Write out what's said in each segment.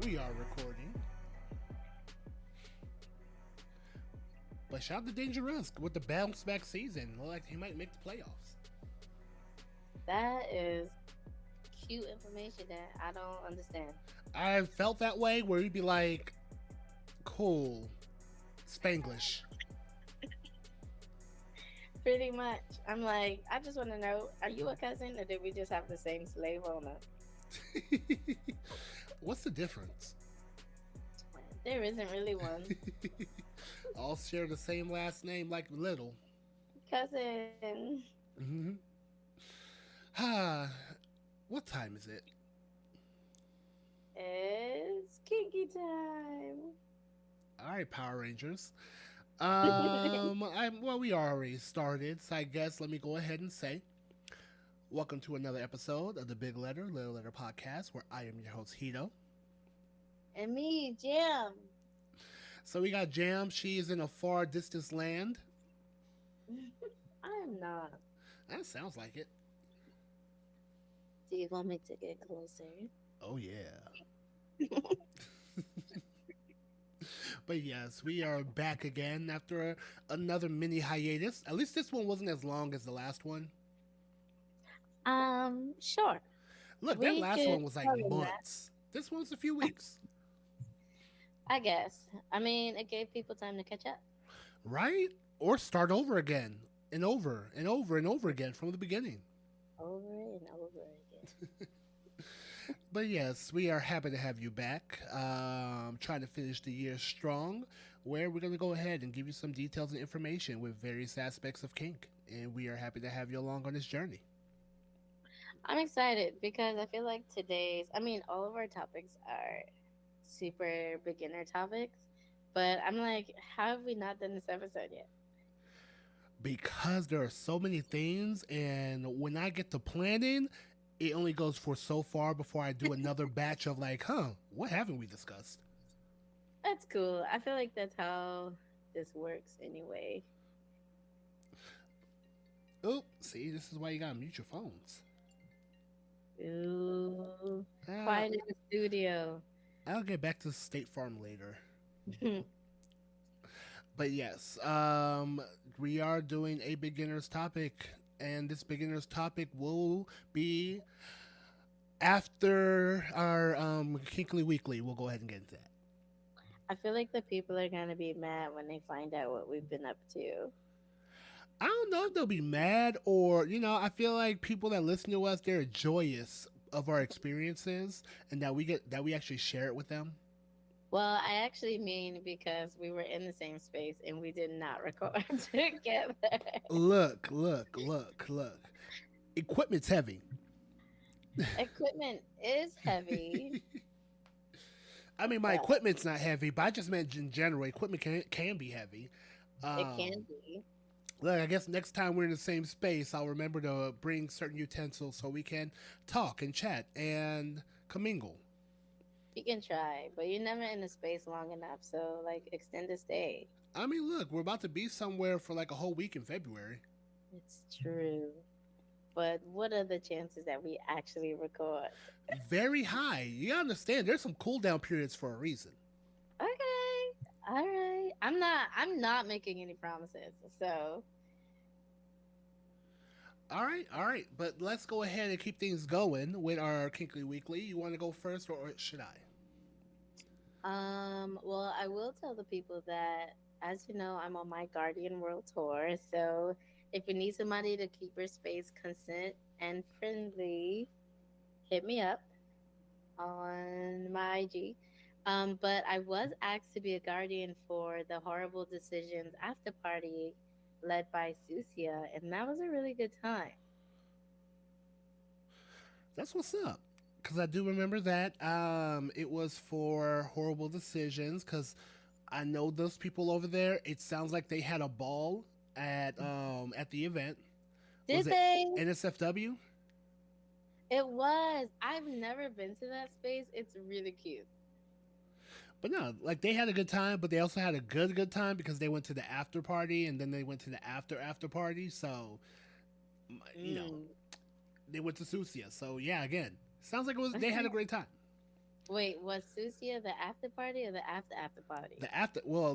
We are recording. But shout out to Dangerous with the bounce back season. Look like he might make the playoffs. That is cute information that I don't understand. I felt that way where he'd be like, cool, Spanglish. Pretty much. I'm like, I just want to know, are you a cousin or did we just have the same slave owner? What's the difference? There isn't really one. All share the same last name like Little. Cousin. Mm-hmm. Ah, what time is it? It's kinky time. All right, Power Rangers. We already started, so I guess let me go ahead and say, welcome to another episode of the Big Letter, Little Letter podcast, where I am your host Hedo. And me, Jim. So we got Jam. She is in a far distance land. I am not. That sounds like it. Do you want me to get closer? Oh yeah. But yes, we are back again after another mini hiatus. At least this one wasn't as long as the last one. Sure. Look, that We last could one was like tell them that. months. This one's a few weeks. I guess. I mean, it gave people time to catch up. Right? Or start over again. And over and over and over again from the beginning. Over and over again. But yes, we are happy to have you back. Trying to finish the year strong, where we're going to go ahead and give you some details and information with various aspects of kink. And we are happy to have you along on this journey. I'm excited because I feel like all of our topics are super beginner topics, but I'm like, how have we not done this episode yet? Because there are so many things, and when I get to planning, it only goes for so far before I do another batch of like, what haven't we discussed? That's cool. I feel like that's how this works anyway. Oh, see, this is why you gotta mute your phones. Ooh, Uh, quiet in the studio. I'll get back to State Farm later. But yes, we are doing a beginner's topic, and this beginner's topic will be after our Kinky Weekly. We'll go ahead and get into that. I feel like the people are gonna be mad when they find out what we've been up to. I don't know if they'll be mad or, I feel like people that listen to us, they're joyous of our experiences and that we actually share it with them. Well, I actually mean because we were in the same space and we did not record together. Look, look, look, look. Equipment's heavy. Equipment is heavy, I mean, my but equipment's not heavy, but I just meant in general, equipment can be heavy. it Um, can be. Look, I guess next time we're in the same space, I'll remember to bring certain utensils so we can talk and chat and commingle. You can try, but you're never in the space long enough. So, like, extend the stay. I mean, look, we're about to be somewhere for like a whole week in February. It's true. But what are the chances that we actually record? Very high. You gotta understand, there's some cool down periods for a reason. Okay. All right. I'm not making any promises. So, All right. But let's go ahead and keep things going with our Kinky Weekly. You want to go first, or should I? well, I will tell the people that, as you know, I'm on my Guardian World Tour. So, if you need somebody to keep your space consent and friendly, hit me up on my IG. But I was asked to be a guardian for the Horrible Decisions after party led by Susia, and that was a really good time. That's what's up. Because I do remember that it was for horrible decisions. Because I know those people over there. It sounds like they had a ball at the event. Was Did it they? NSFW? It was. I've never been to that space. It's really cute. But no, like they had a good time, but they also had a good time because they went to the after party and then they went to the after party. So, you know, Mm. they went to Susia. So yeah, again, sounds like it was they had a great time. Wait, was Susia the after party or the after party?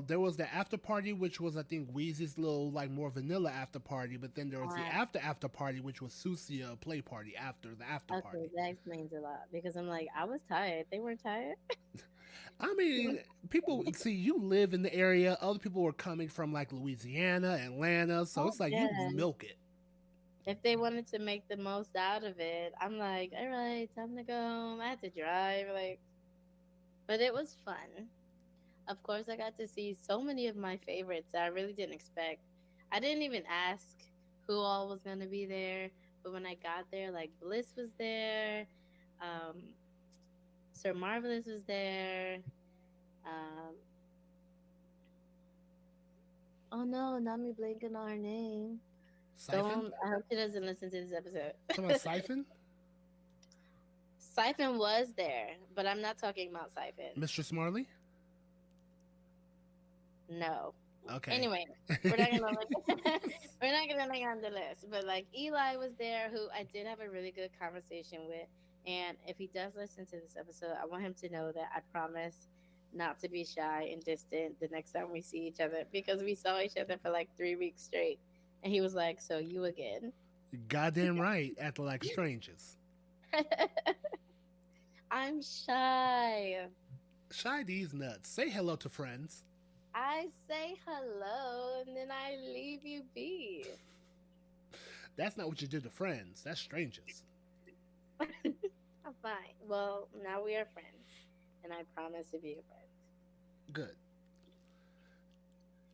There was the after party, which was I think Wheezy's little like more vanilla after party, but then there was the Uh, after party, which was Susia play party after the after okay, party. that explains a lot because I'm like, I was tired. They weren't tired. I mean, people see you live in the area. Other people were coming from like Louisiana, Atlanta, so Oh it's like you yeah. milk it. If they wanted to make the most out of it, I'm like, all right, time to go home. I had to drive, like, but it was fun. Of course, I got to see so many of my favorites that I really didn't expect. I didn't even ask who all was gonna be there, but when I got there, like Bliss was there, um, Sir Marvelous was there. Um, oh no, not me blanking on her name. Siphon? Don't. I hope she doesn't listen to this episode. Talking about Siphon? Siphon was there, but I'm not talking about Siphon. Mistress Marley? No. Okay. Anyway, we're not gonna we're not gonna make on the list. But like Eli was there, who I did have a really good conversation with. And if he does listen to this episode, I want him to know that I promise not to be shy and distant the next time we see each other because we saw each other for like 3 weeks straight. And he was like, "So you again?" Goddamn right, acting like strangers. I'm shy. Shy these nuts. Say hello to friends. I say hello and then I leave you be. That's not what you do to friends. That's strangers. I'm fine. Well, now we are friends, and I promise to be a friend. Good.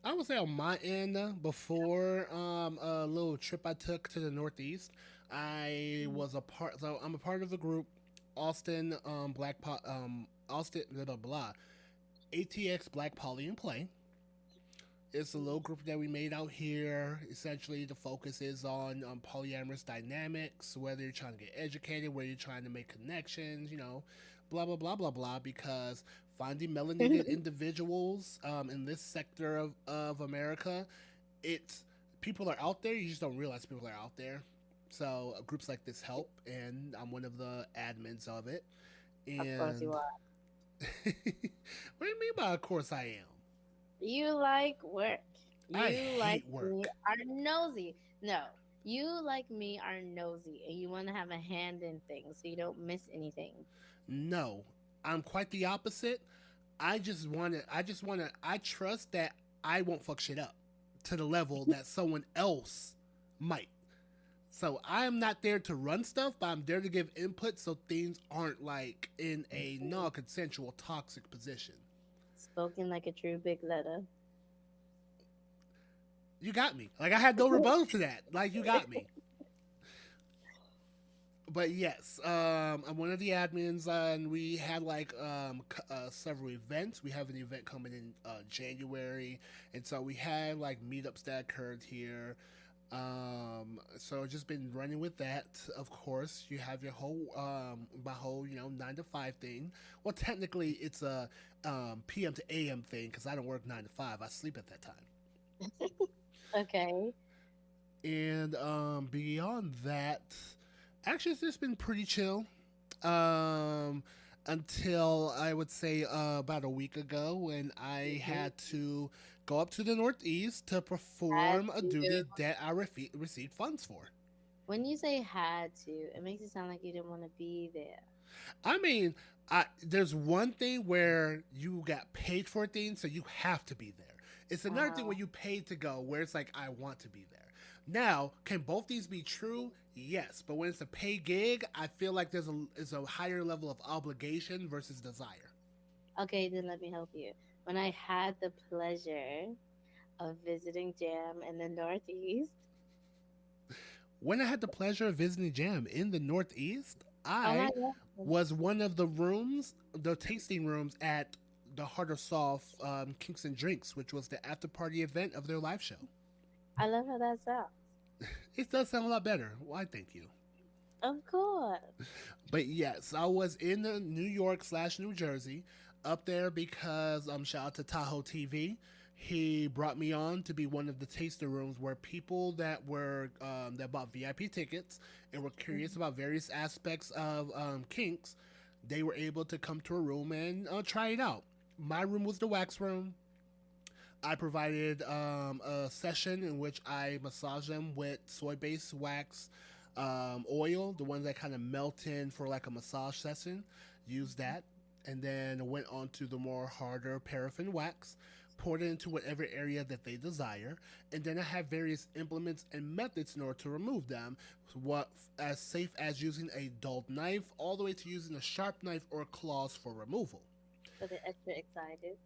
I would say on my end, before a little trip I took to the Northeast, I was a part. So I'm a part of the group Austin Austin blah blah blah ATX Black Poly and Play. It's a little group that we made out here. Essentially, the focus is on polyamorous dynamics, whether you're trying to get educated, whether you're trying to make connections, blah, blah, blah, blah, blah, because finding melanated individuals in this sector of America, it's people are out there, you just don't realize people are out there. So groups like this help, and I'm one of the admins of it. Of course you And are. what do you mean by of course I am? You like work. I You like hate me work. are nosy. No, you like me are nosy, and you want to have a hand in things so you don't miss anything. No, I'm quite the opposite. I trust that I won't fuck shit up to the level that someone else might. So I'm not there to run stuff, but I'm there to give input so things aren't like in a non consensual toxic position. Spoken like a true big letter. You got me. Like I had no rebuttal to that. Like you got me. But yes, I'm one of the admins, and we had like several events. We have an event coming in January, and so we had like meetups that occurred here. So just been running with that. Of course, you have your whole my whole 9 to 5 thing. Well, technically it's a PM to AM thing because I don't work 9 to 5. I sleep at that time. Okay. And beyond that, actually, it's just been pretty chill. Um, until I would say about a week ago when I Mhm. had to go up to the Northeast to Had perform a to. duty that I received funds for. When you say had to, it makes it sound like you didn't want to be there. I mean, there's one thing where you got paid for a thing, so you have to be there. It's another thing Uh, when you paid to go, where it's like I want to be there. Now, can both these be true? Yes, but when it's a pay gig, I feel like is a higher level of obligation versus desire. okay, then let me help you. When I had the pleasure of visiting Jam in the Northeast, When I had the pleasure of visiting Jam in the Northeast, oh my I god, was one of the tasting rooms at the Heart of Soft Kinks and Drinks, which was the after party event of their live show. I love how that sounds. It does sound a lot better. Why, thank you. Of course. But yes, I was in the New York slash New Jersey up there because shout out to Tahoe TV. He brought me on to be one of the taster rooms where people that bought VIP tickets and were curious Mhm. about various aspects of kinks they were able to come to a room and try it out. My room was the wax room. I provided a session in which I massaged them with soy-based wax oil, the ones that kind of melt in for like a massage session. Used that, and then went on to the more harder paraffin wax. Poured it into whatever area that they desire, and then I have various implements and methods in order to remove them. What as safe as using a dulled knife, all the way to using a sharp knife or claws for removal. So they're extra excited.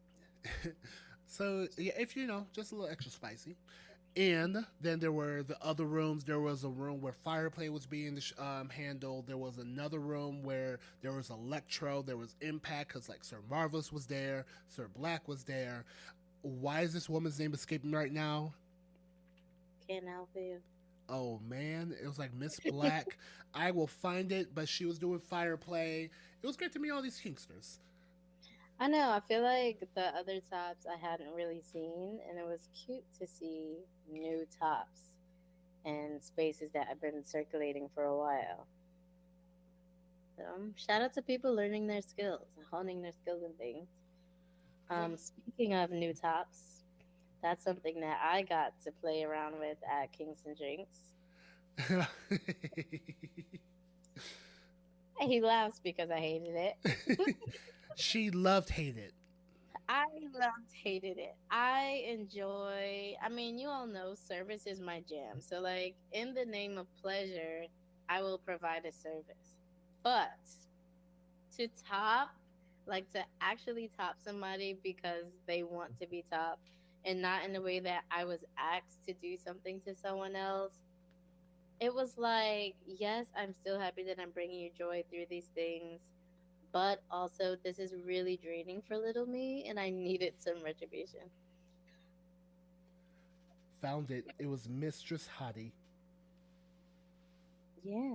So yeah, if you know, just a little extra spicy. And then there were the other rooms. There was a room where fireplay was being handled. There was another room where there was electro. There was impact because like Sir Marvelous was there, Sir Black was there. Why is this woman's name escaping me right now? Can't help you. Oh man, it was like Miss Black. I will find it, but she was doing fireplay. It was great to meet all these kinksters. I know. I feel like the other tops I hadn't really seen, and it was cute to see new tops and spaces that have been circulating for a while. So, shout out to people learning their skills, honing their skills and things. Speaking of new tops, that's something that I got to play around with at Kingston Drinks. He laughs because I hated it. She loved hate it. I loved hated it. I enjoy. I mean, you all know service is my jam. So, like, in the name of pleasure, I will provide a service. But to top, like to actually top somebody because they want to be topped, and not in the way that I was asked to do something to someone else. It was like, yes, I'm still happy that I'm bringing you joy through these things, but also this is really draining for little me, and I needed some retribution. Found it. It was Mistress Hottie. Yeah,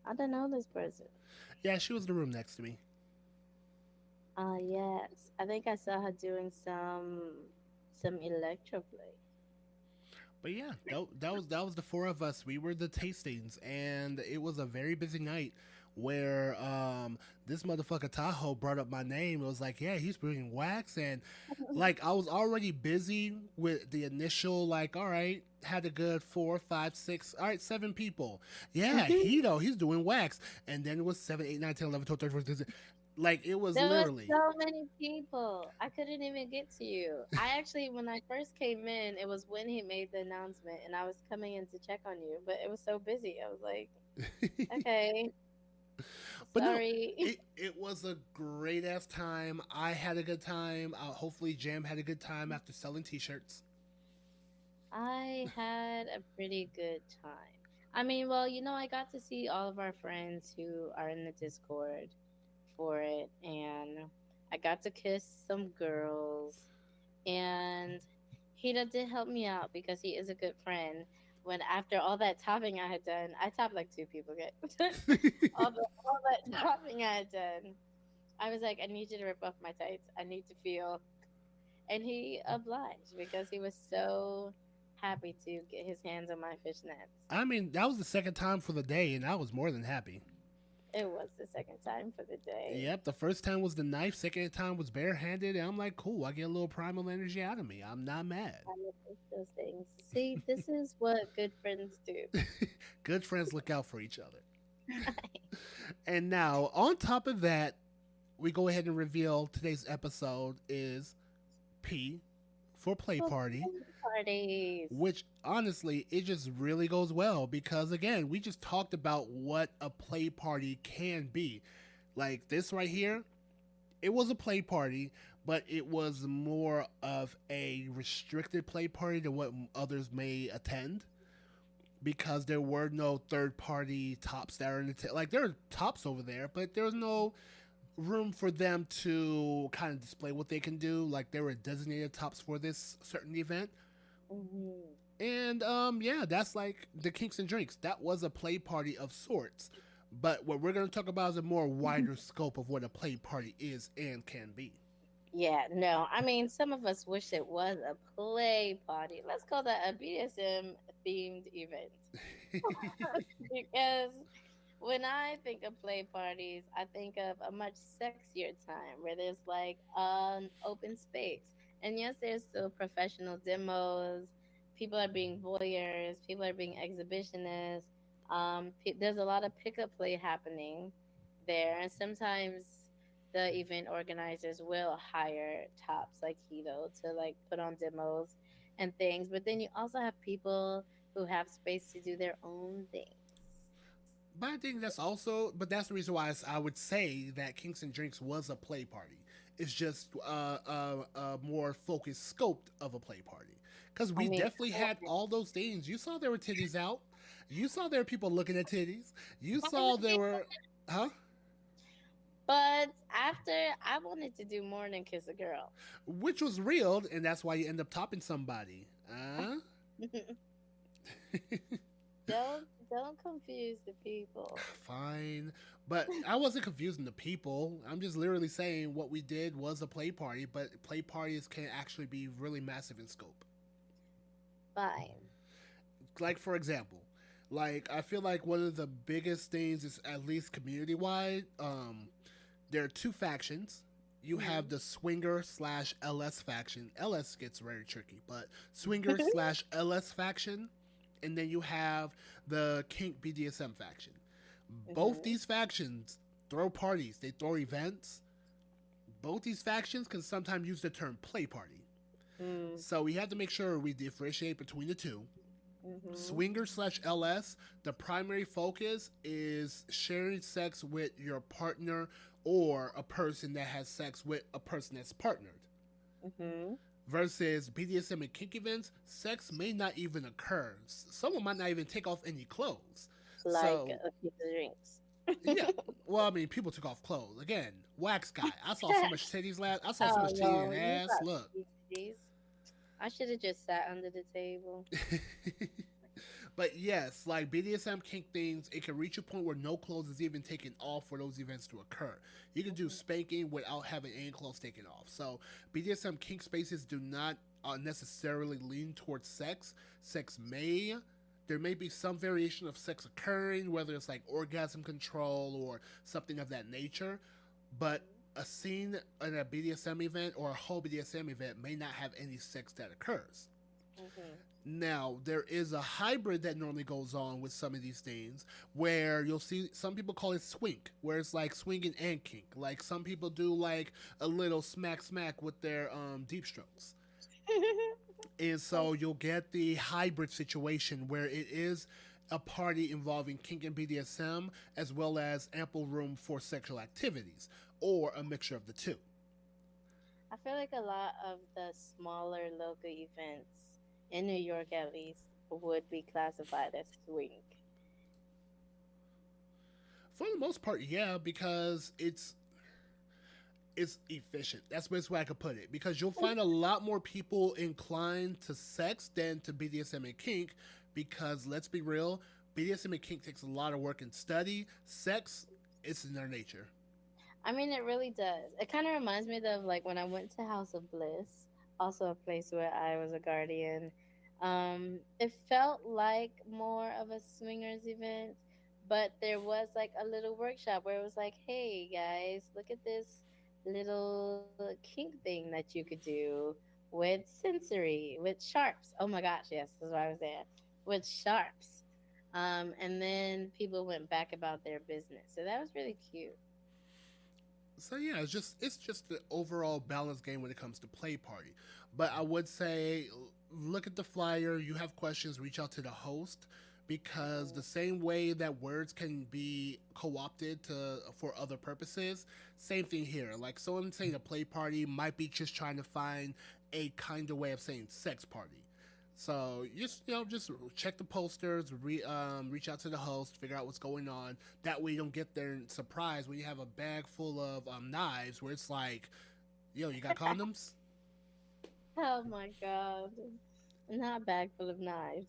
I don't know this person. Yeah, she was in the room next to me. Yes, I think I saw her doing some electroplay. But yeah, that was the four of us. We were the tastings, and it was a very busy night where this motherfucker Tahoe brought up my name. It was like, yeah, he's bringing wax, and like I was already busy with the initial like, all right, had a good four, five, six, all right, seven people. Yeah, Hedo, he's doing wax, and then it was 7, 8, 9, 10, 11, 12, 13, 14, 15. Like it was There were literally. so many people. I couldn't even get to you. I actually, when I first came in, it was when he made the announcement, and I was coming in to check on you, but it was so busy. I was like, okay, But no, sorry. it was a great ass time. I had a good time. Hopefully, Jam had a good time after selling T-shirts. I had a pretty good time. I mean, well, I got to see all of our friends who are in the Discord for it, and I got to kiss some girls, and Hida did help me out because he is a good friend. When after all that topping I had done, I topped like two people. Get all that topping I had done. I was like, I need you to rip off my tights. I need to feel, and he obliged because he was so happy to get his hands on my fishnets. I mean, that was the second time for the day, and I was more than happy. It was the second time for the day. Yep, the first time was the knife. Second time was barehanded, and I'm like, cool. I get a little primal energy out of me. I'm not mad. I love those things. See, this is what good friends do. Good friends look out for each other. And now, on top of that, we go ahead and reveal today's episode is P for Play Party, Parties. which honestly, it just really goes well because again, we just talked about what a play party can be. Like this right here, it was a play party, but it was more of a restricted play party than what others may attend because there were no third party tops that are in the like there are tops over there, but there was no room for them to kind of display what they can do. Like there were designated tops for this certain event. Hmm. And yeah, that's like the Kinks and Drinks. That was a play party of sorts. But what we're going to talk about is a more wider scope of what a play party is and can be. Yeah, no. I mean, some of us wish it was a play party. Let's call that a BDSM themed event. Because When I think of play parties, I think of a much sexier time where there's like an open space. And yes, there's still professional demos. People are being voyeurs. People are being exhibitionists. There's a lot of pickup play happening there. And sometimes the event organizers will hire tops like Hedo to like put on demos and things. But then you also have people who have space to do their own things. But I think that's also, but that's the reason why I would say that Kinks and Drinks was a play party. It's just a more focused scoped of a play party. Because I we mean, definitely had all those things. You saw there were titties out. You saw there were people looking at titties. You saw there were, huh? but after I wanted to do more than kiss a girl. Which was real, and that's why you end up topping somebody. Don't confuse the people. Fine. But I wasn't confusing the people. I'm just literally saying what we did was a play party, but play parties can actually be really massive in scope. Fine. Like, for example, like I feel like one of the biggest things is, at least community wide, there are two factions. You have Hmm. the swinger slash LS faction. LS gets very tricky, but swinger slash LS faction, and then you have the kink BDSM faction. Both Hmm. these factions throw parties, they throw events. Both these factions can sometimes use the term play party. Mm. So we have to make sure we differentiate between the two. Hmm. Swinger slash LS, the primary focus is sharing sex with your partner or a person that has sex with a person that's partnered. Hmm. Versus BDSM and kink events, sex may not even occur. Someone might not even take off any clothes. Like So, a few drinks. yeah. Well, I mean, people took off clothes. Again, wax guy. I saw so much titties last. I saw so Oh much titty and no, you ass. got Look. these. I should have just sat under the table. But yes, like BDSM kink things, it can reach a point where no clothes is even taken off for those events to occur. You can do Hmm. spanking without having any clothes taken off. So BDSM kink spaces do not necessarily lean towards sex. Sex may There may be some variation of sex occurring, whether it's like orgasm control or something of that nature, but a scene in a BDSM event or a whole BDSM event may not have any sex that occurs. Hmm. Now, there is a hybrid that normally goes on with some of these things where you'll see some people call it swink, where it's like swinging and kink. Like some people do like a little smack smack with their deep strokes. And so you'll get the hybrid situation where it is a party involving kink and BDSM as well as ample room for sexual activities or a mixture of the two. I feel like a lot of the smaller local events in New York, at least, would be classified as swing. For the most part, yeah, because it's efficient. That's the best way I could put it. Because you'll find a lot more people inclined to sex than to BDSM and kink. Because let's be real, BDSM and kink takes a lot of work and study. Sex, it's in their nature. I mean, it really does. It kind of reminds me of like when I went to House of Bliss, also a place where I was a guardian. It felt like more of a swingers event, but there was like a little workshop where it was like, hey guys, look at this little kink thing that you could do with sensory, with sharps. Oh my gosh, yes, that's why I was there. With sharps. And then people went back about their business. So that was really cute. So yeah, it's just the overall balance game when it comes to play party. But I would say look at the flyer. You have questions, reach out to the host because the same way that words can be co-opted to for other purposes, same thing here. Like someone saying a play party might be just trying to find a kind of way of saying sex party. So just check the posters, reach out to the host, figure out what's going on. That way you don't get there and surprised when you have a bag full of knives where it's like, yo, you got condoms? Oh my god. Not a bag full of knives.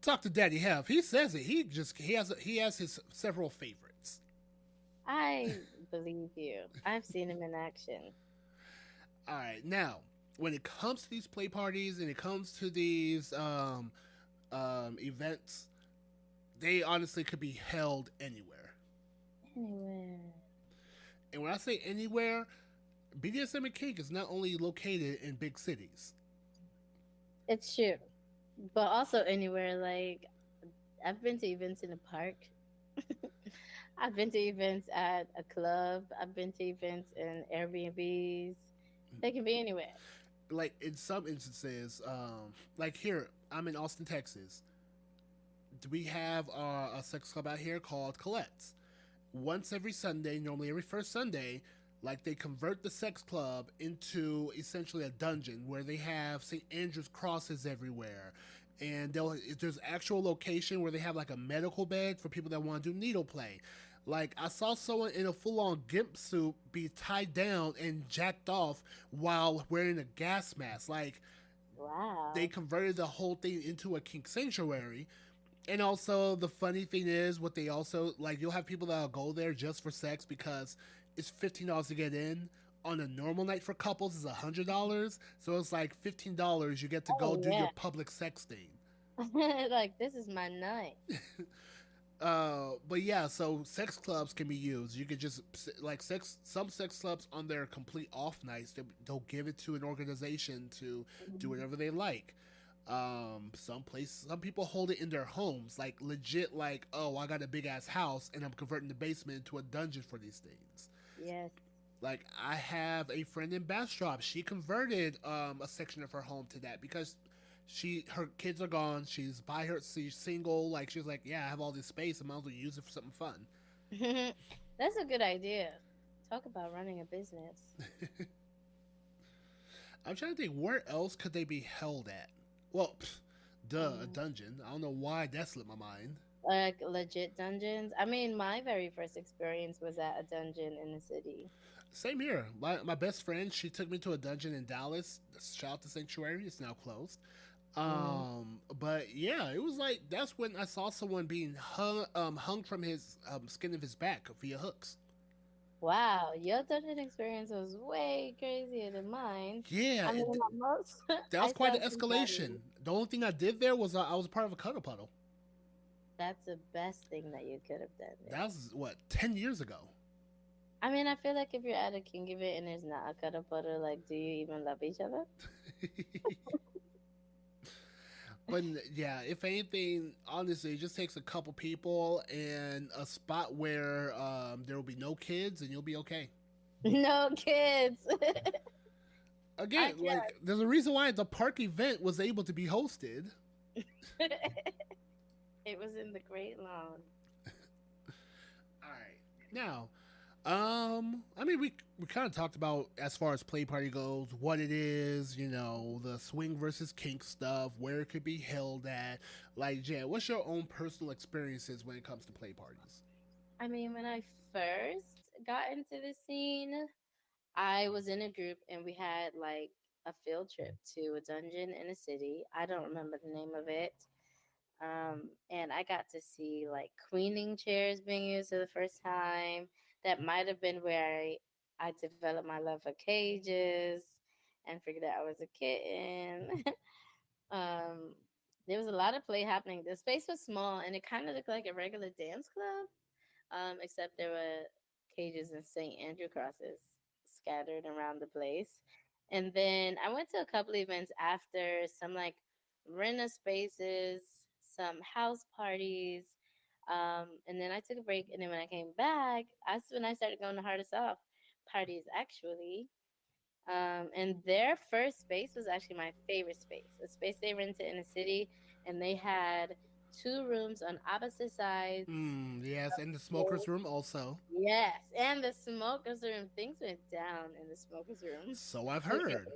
Talk to Daddy Hev. He says it. He has his several favorites. I believe you. I've seen him in action. All right, now when it comes to these play parties and it comes to these events, they honestly could be held anywhere. Anywhere. And when I say anywhere, BDSM and kink is not only located in big cities. It's true. But also anywhere, like I've been to events in the park. I've been to events at a club. I've been to events in Airbnbs. They can be anywhere. Like in some instances, like here, I'm in Austin, Texas. We have a sex club out here called Colette's. Once every Sunday, normally every first Sunday, like they convert the sex club into essentially a dungeon where they have St. Andrew's crosses everywhere. And there's actual location where they have like a medical bed for people that want to do needle play. Like I saw someone in a full-on gimp suit be tied down and jacked off while wearing a gas mask. Like they Wow. converted the whole thing into a kink sanctuary. And also the funny thing is what they also like you'll have people that'll go there just for sex because it's $15 to get in. On a normal night for couples is $100. So it's like $15 you get to go Oh do your yeah. public sex thing. Like this is my night. But yeah, so sex clubs can be used. You could just like some sex clubs on their complete off nights they'll give it to an organization to do Mhm. whatever they like. Some people hold it in their homes, like legit, like oh, I got a big ass house and I'm converting the basement into a dungeon for these things. Yes. Like I have a friend in Bastrop. She converted a section of her home to that because her kids are gone. She's by her. She's single. Like she's like, yeah, I have all this space. I might as well use it for something fun. That's a good idea. Talk about running a business. I'm trying to think where else could they be held at. Well, duh, a Um, dungeon. I don't know why that slipped my mind. like legit dungeons. I mean, my very first experience was at a dungeon in the city. Same here. My best friend, she took me to a dungeon in Dallas. Shout out to Sanctuary. It's now closed. Mm. But yeah, it was like that's when I saw someone being hung from his skin of his back via hooks. Wow, your dungeon experience was way crazier than mine. Yeah, I mean, at most, that was I quite saw an somebody. escalation. The only thing I did there was I was a part of a cuddle puddle. That's the best thing that you could have done That there. was what 10 years ago. I mean, I feel like if you're at a king event and there's not a cuddle puddle, like, do you even love each other? But yeah, if anything, honestly, it just takes a couple people and a spot where there will be no kids, and you'll be okay. No kids. I Again, like guess. there's a reason why the park event was able to be hosted. It was in the Great Lawn. All right, now, I mean, we kind of talked about as far as play party goes, what it is, the swing versus kink stuff, where it could be held at. Like, Jan, what's your own personal experiences when it comes to play parties? I mean, when I first got into the scene, I was in a group and we had like a field trip to a dungeon in a city. I don't remember the name of it. And I got to see like queening chairs being used for the first time. That might have been where I developed my love for cages and figured out I was a kitten. um, there was a lot of play happening. The space was small and it kind of looked like a regular dance club, except there were cages and St. Andrew crosses scattered around the place. And then I went to a couple events after, some like rena spaces, some house parties. And then I took a break. And then when I came back, that's when I started going to Hardest Off parties, actually. And their first space was actually my favorite space, a space they rented in the city. And they had two rooms on opposite sides. Yes, and the smokers room also. Yes, and the smokers room. Things went down in the smokers room. So I've Okay. heard.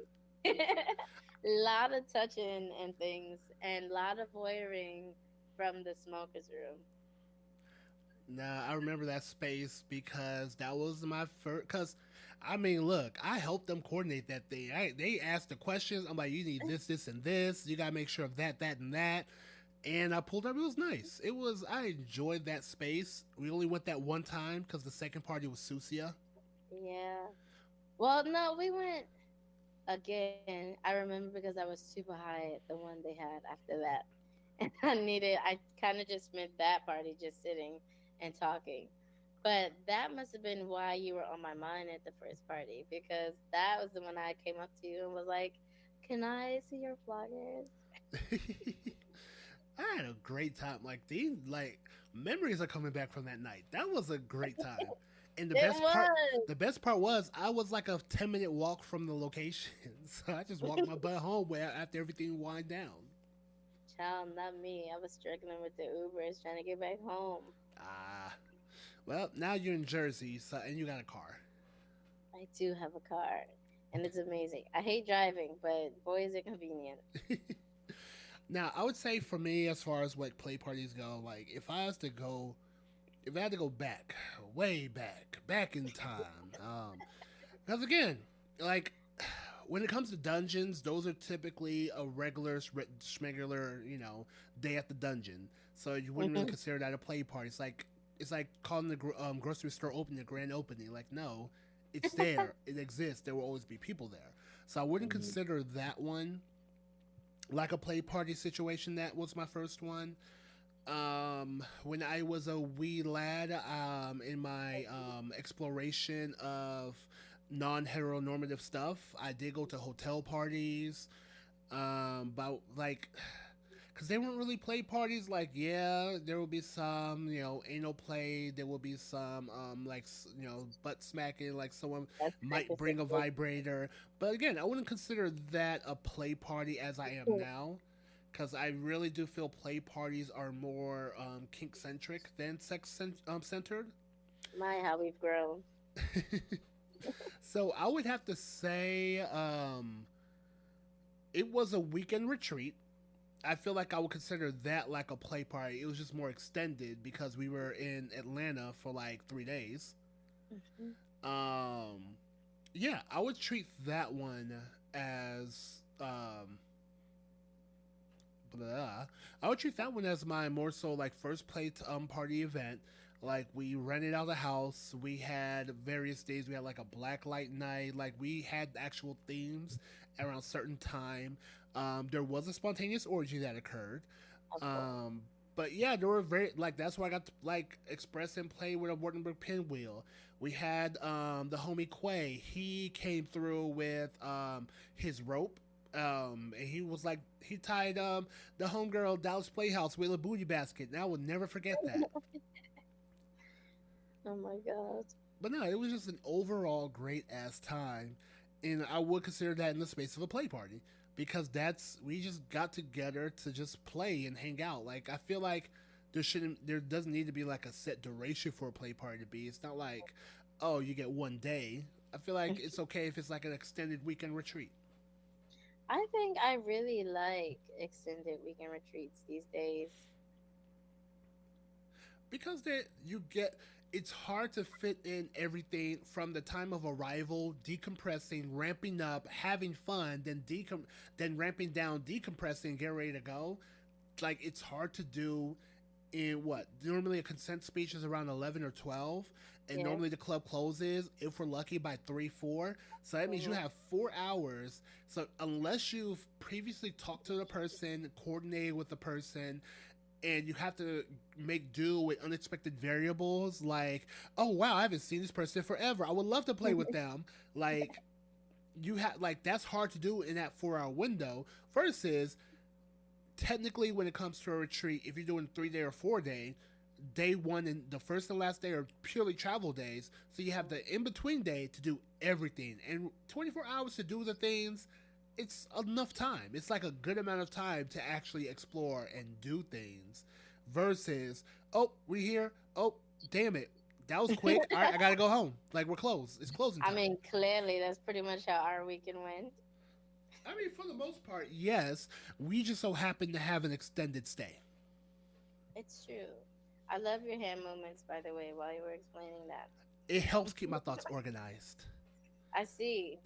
Lot of touching and things, and lot of voyeuring from the smokers room. Nah, I remember that space because that was my first. Because, I mean, look, I helped them coordinate that thing. They asked the questions. I'm like, you need this, this, and this. You gotta make sure of that, that, and that. And I pulled up. It was nice. It was. I enjoyed that space. We only went that one time because the second party was Susia. Yeah. Well, no, we went again. I remember because I was super high at the one they had after that. and I kind of just spent that party just sitting and talking. But that must have been why you were on my mind at the first party, because that was the one I came up to you and was like, "Can I see your flyers?" I had a great time. Like these, like memories are coming back from that night. That was a great time. And It was. the best part was I was like a 10-minute walk from the location, so I just walked my butt home where after everything wind down. Child, not me. I was struggling with the Ubers trying to get back home. Ah, well, now you're in Jersey, so and you got a car. I do have a car, and it's amazing. I hate driving, but boy, is it convenient. Now, I would say for me, as far as what play parties go, like if I had to go back, way back, back in time, because again, like when it comes to dungeons, those are typically a regular, schmegular, day at the dungeon. So you wouldn't really Mhm. consider that a play party. It's like calling the grocery store open, the grand opening. Like no, it's there, it exists. There will always be people there. So I wouldn't Mhm. consider that one like a play party situation. That was my first one. When I was a wee lad, in my exploration of non-heteronormative stuff, I did go to hotel parties. But like, because they weren't really play parties. Like, yeah, there will be some, anal play. There will be some, like, butt smacking. Like, someone That's might bring a specific. vibrator. But again, I wouldn't consider that a play party as I am now. Because I really do feel play parties are more kink centric than centered. My, how we've grown. So I would have to say it was a weekend retreat. I feel like I would consider that like a play party. It was just more extended because we were in Atlanta for like 3 days. Mhm. Um, yeah, I would treat that one as blah. I would treat that one as my more so like first play party event. Like we rented out a house. We had various days. We had like a black light night. Like we had actual themes around certain time. There was a spontaneous orgy that occurred. Of course. Um, but yeah, there were very like that's where I got to like express and play with a Wartenberg pinwheel. We had the homie Quay. He came through with his rope. And he was like he tied the homegirl Dallas Playhouse with a booty basket. And I will never forget that. Oh my God. But no, it was just an overall great ass time, and I would consider that in the space of a play party because that's we just got together to just play and hang out. Like I feel like there doesn't need to be like a set duration for a play party to be. It's not like oh you get one day. I feel like it's okay if it's like an extended weekend retreat I think I really like extended weekend retreats these days. because that you get it's hard to fit in everything from the time of arrival, decompressing, ramping up, having fun, then ramping down, decompressing, get ready to go. Like it's hard to do in what normally a consent speech is around 11 or 12, and Yes. normally the club closes if we're lucky by 3 4. So that means you Hmm. have 4 hours. So unless you've previously talked to the person, coordinated with the person, and you have to make do with unexpected variables like oh wow I haven't seen this person forever, I would love to play with them. Like you have like that's hard to do in that 4 hour window versus technically when it comes to a retreat if you're doing 3 day or 4 day, day one and the first and last day are purely travel days, so you have the in between day to do everything and 24 hours to do the things. It's enough time. It's like a good amount of time to actually explore and do things versus oh we here, oh damn it, that was quick, all right I gotta go home, like we're closed, it's closing I time. mean, clearly that's pretty much how our weekend went. I mean for the most part yes, we just so happen to have an extended stay. It's true. I love your hand movements, by the way, while you were explaining that. It helps keep my thoughts organized. I see.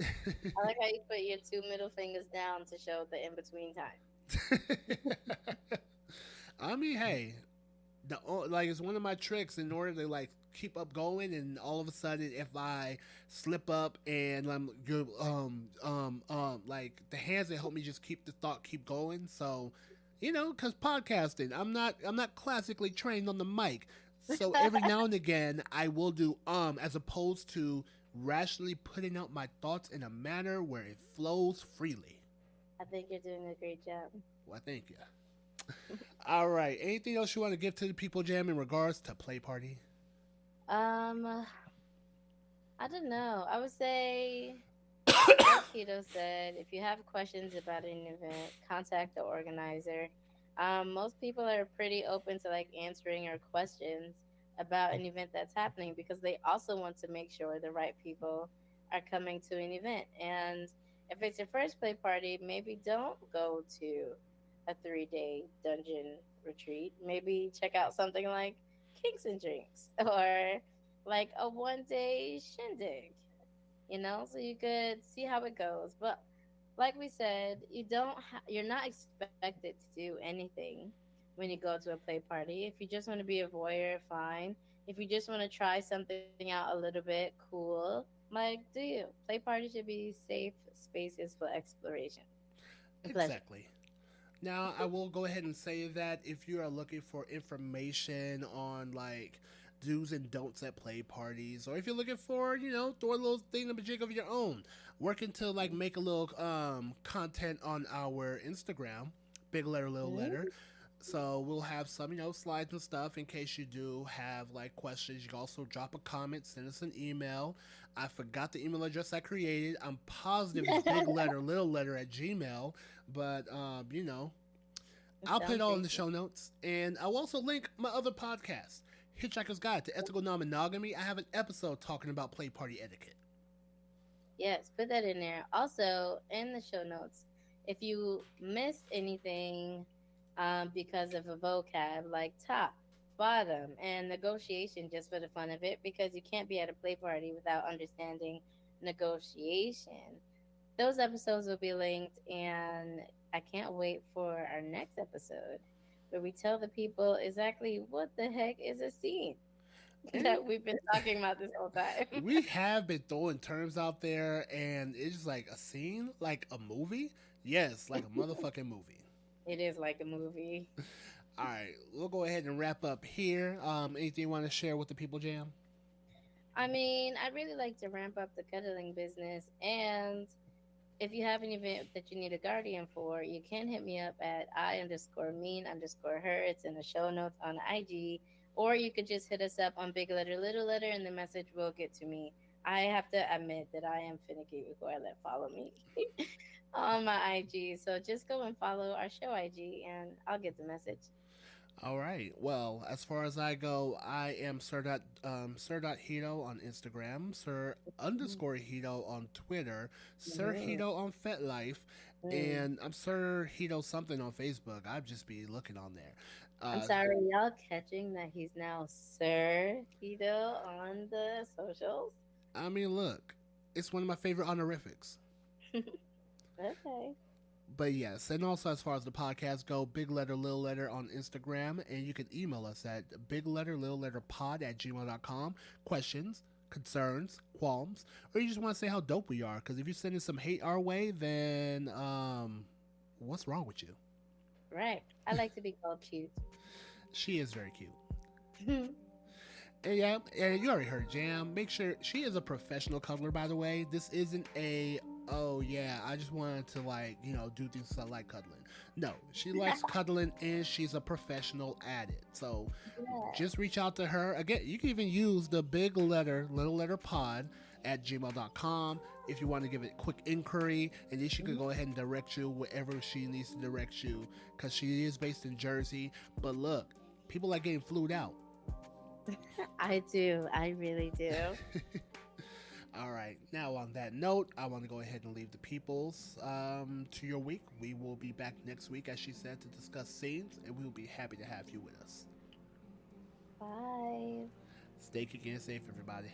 I like how you put your two middle fingers down to show the in between time. I mean, hey, like it's one of my tricks in order to like keep up going, and all of a sudden, if I slip up and I'm good, like the hands that help me just keep the thought keep going. So Because podcasting, I'm not classically trained on the mic, so every now and again I will do as opposed to rationally putting out my thoughts in a manner where it flows freely. I think you're doing a great job. Well, thank you. All right. Anything else you want to give to the people, Jam, in regards to Play Party? Um, I don't know. I would say, like Hedo said, if you have questions about an event, contact the organizer. Most people are pretty open to like answering your questions about an event that's happening because they also want to make sure the right people are coming to an event. And if it's your first play party, maybe don't go to a 3 day dungeon retreat. Maybe check out something like Kinks and Drinks or like a 1 day shindig, so you could see how it goes. But like we said, you're not expected to do anything when you go to a play party. If you just want to be a voyeur, fine. If you just want to try something out a little bit, cool. Like, do you? Play parties should be safe spaces for exploration and pleasure. Exactly. Now, I will go ahead and say that if you are looking for information on like do's and don'ts at play parties, or if you're looking for, throw a little thing of a jig of your own, working to like make a little content on our Instagram, big letter, little letter. Mm. So we'll have some, slides and stuff in case you do have like questions. You can also drop a comment, send us an email. I forgot the email address I created. I'm positive it's big letter, little letter at Gmail, but It I'll put it sounds all in the basic. show notes. And I'll also link my other podcast, Hitchhiker's Guide to Ethical Non-Monogamy. I have an episode talking about play party etiquette. Yes, put that in there. Also, in the show notes, if you missed anything because of a vocab like top, bottom, and negotiation just for the fun of it, because you can't be at a play party without understanding negotiation. Those episodes will be linked, and I can't wait for our next episode where we tell the people exactly what the heck is a scene And that we've been talking about this whole time. we have been throwing terms out there, and it's just like a scene, like a movie. Yes, like a motherfucking movie. It is like a movie. All right, we'll go ahead and wrap up here. Anything you want to share with the people, Jam? I mean, I'd really like to ramp up the cuddling business. And if you have an event that you need a guardian for, you can hit me up at I_mean_her. It's in the show notes on IG. Or you could just hit us up on big letter, little letter, and the message will get to me. I have to admit that I am finicky before I let follow me on my IG. So just go and follow our show IG and I'll get the message. All right. Well, as far as I go, I am Sir. Hedo on Instagram, Sir underscore Hedo on Twitter, Sir Mm, Hedo on FetLife, mm. and I'm Sir Hedo something on Facebook. I'd just be looking on there. I'm Uh, sorry, y'all catching that he's now Sir Hedo on the socials? I mean, look, it's one of my favorite honorifics. Okay. But yes, and also as far as the podcast go, big letter, little letter on Instagram, and you can email us at big letter, little letter pod at gmail.com. Questions, concerns, qualms, or you just want to say how dope we are. Because if you're sending some hate our way, then what's wrong with you? Right. I like to be called cute. She is very cute. And yeah, and you already heard Jam. Make sure she is a professional cuddler, by the way. This isn't a oh yeah, I just wanted to like, do things 'cause I like cuddling. No, she likes cuddling and she's a professional at it. So Yeah. just reach out to her. Again, you can even use the big letter, little letter pod at gmail.com if you want to give it a quick inquiry, and then she could Mhm. go ahead and direct you wherever she needs to direct you because she is based in Jersey. But look, people like getting flued out. I do. I really do. All right. Now, on that note, I want to go ahead and leave the peoples to your week. We will be back next week, as she said, to discuss scenes, and we will be happy to have you with us. Bye. Stay kicking and safe, everybody.